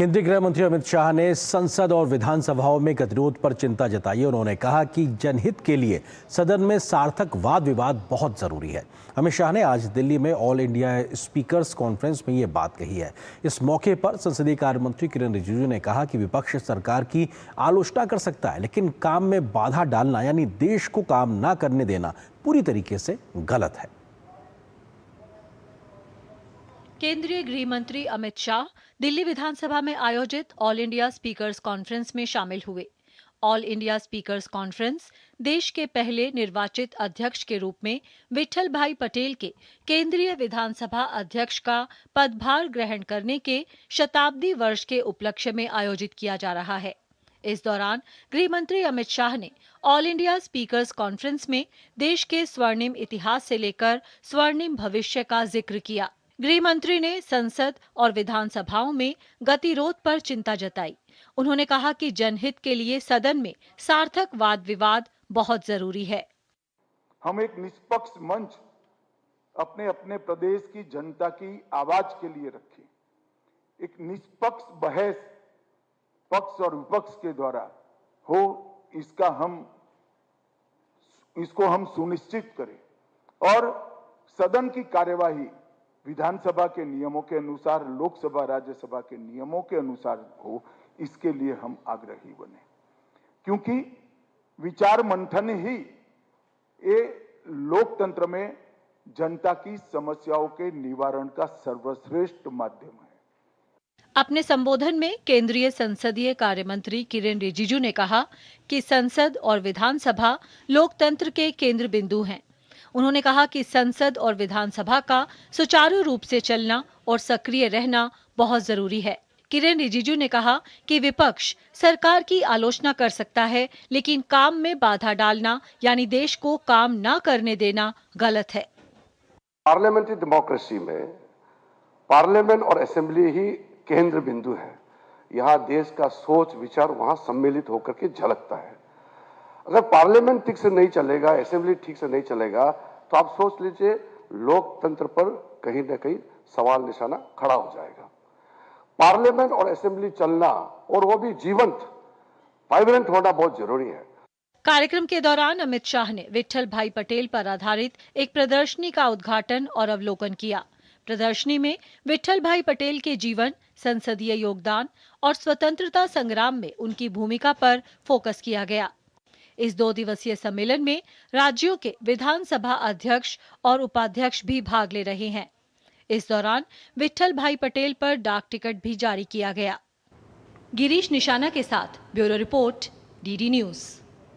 केंद्रीय गृह मंत्री अमित शाह ने संसद और विधानसभाओं में गतिरोध पर चिंता जताई। उन्होंने कहा कि जनहित के लिए सदन में सार्थक वाद विवाद बहुत जरूरी है। अमित शाह ने आज दिल्ली में ऑल इंडिया स्पीकर्स कॉन्फ्रेंस में ये बात कही है। इस मौके पर संसदीय कार्य मंत्री किरेन रिजिजू ने कहा कि विपक्ष सरकार की आलोचना कर सकता है, लेकिन काम में बाधा डालना यानी देश को काम ना करने देना पूरी तरीके से गलत है। केंद्रीय गृह मंत्री अमित शाह दिल्ली विधानसभा में आयोजित ऑल इंडिया स्पीकर्स कॉन्फ्रेंस में शामिल हुए। ऑल इंडिया स्पीकर्स कॉन्फ्रेंस देश के पहले निर्वाचित अध्यक्ष के रूप में विठल भाई पटेल के केंद्रीय विधानसभा अध्यक्ष का पदभार ग्रहण करने के शताब्दी वर्ष के उपलक्ष्य में आयोजित किया जा रहा है। इस दौरान गृह मंत्री अमित शाह ने ऑल इंडिया स्पीकर्स कॉन्फ्रेंस में देश के स्वर्णिम इतिहास से लेकर स्वर्णिम भविष्य का जिक्र किया। गृह मंत्री ने संसद और विधानसभाओं में गतिरोध पर चिंता जताई। उन्होंने कहा कि जनहित के लिए सदन में सार्थक वाद विवाद बहुत जरूरी है। हम एक निष्पक्ष मंच अपने अपने प्रदेश की जनता की आवाज के लिए रखें। एक निष्पक्ष बहस पक्ष और विपक्ष के द्वारा हो, इसको हम सुनिश्चित करें और सदन की कार्यवाही विधानसभा के नियमों के अनुसार, लोकसभा राज्यसभा के नियमों के अनुसार हो, इसके लिए हम आग्रही बने, क्योंकि विचार मंथन ही ये लोकतंत्र में जनता की समस्याओं के निवारण का सर्वश्रेष्ठ माध्यम है। अपने संबोधन में केंद्रीय संसदीय कार्य मंत्री किरेन रिजिजू ने कहा कि संसद और विधानसभा लोकतंत्र के केंद्र बिंदु हैं। उन्होंने कहा कि संसद और विधानसभा का सुचारू रूप से चलना और सक्रिय रहना बहुत जरूरी है। किरेन रिजिजू ने कहा कि विपक्ष सरकार की आलोचना कर सकता है, लेकिन काम में बाधा डालना यानी देश को काम न करने देना गलत है। पार्लियामेंट्री डेमोक्रेसी में पार्लियामेंट और असेंबली ही केंद्र बिंदु है। यहाँ देश का सोच विचार वहाँ सम्मिलित होकर के झलकता है। अगर पार्लियामेंट ठीक से नहीं चलेगा, असेंबली ठीक से नहीं चलेगा, तो आप सोच लीजिए लोकतंत्र पर कहीं ना कहीं सवाल निशाना खड़ा हो जाएगा। पार्लियामेंट और असेंबली चलना और वो भी जीवंत, वाइब्रेंट होना बहुत जरूरी है। कार्यक्रम के दौरान अमित शाह ने विठल भाई पटेल पर आधारित एक प्रदर्शनी का उद्घाटन और अवलोकन किया। प्रदर्शनी में विठल भाई पटेल के जीवन, संसदीय योगदान और स्वतंत्रता संग्राम में उनकी भूमिका पर फोकस किया गया। इस 2 दिवसीय सम्मेलन में राज्यों के विधानसभा अध्यक्ष और उपाध्यक्ष भी भाग ले रहे हैं। इस दौरान विठल भाई पटेल पर डाक टिकट भी जारी किया गया। गिरीश निशाना के साथ ब्यूरो रिपोर्ट, डीडी न्यूज।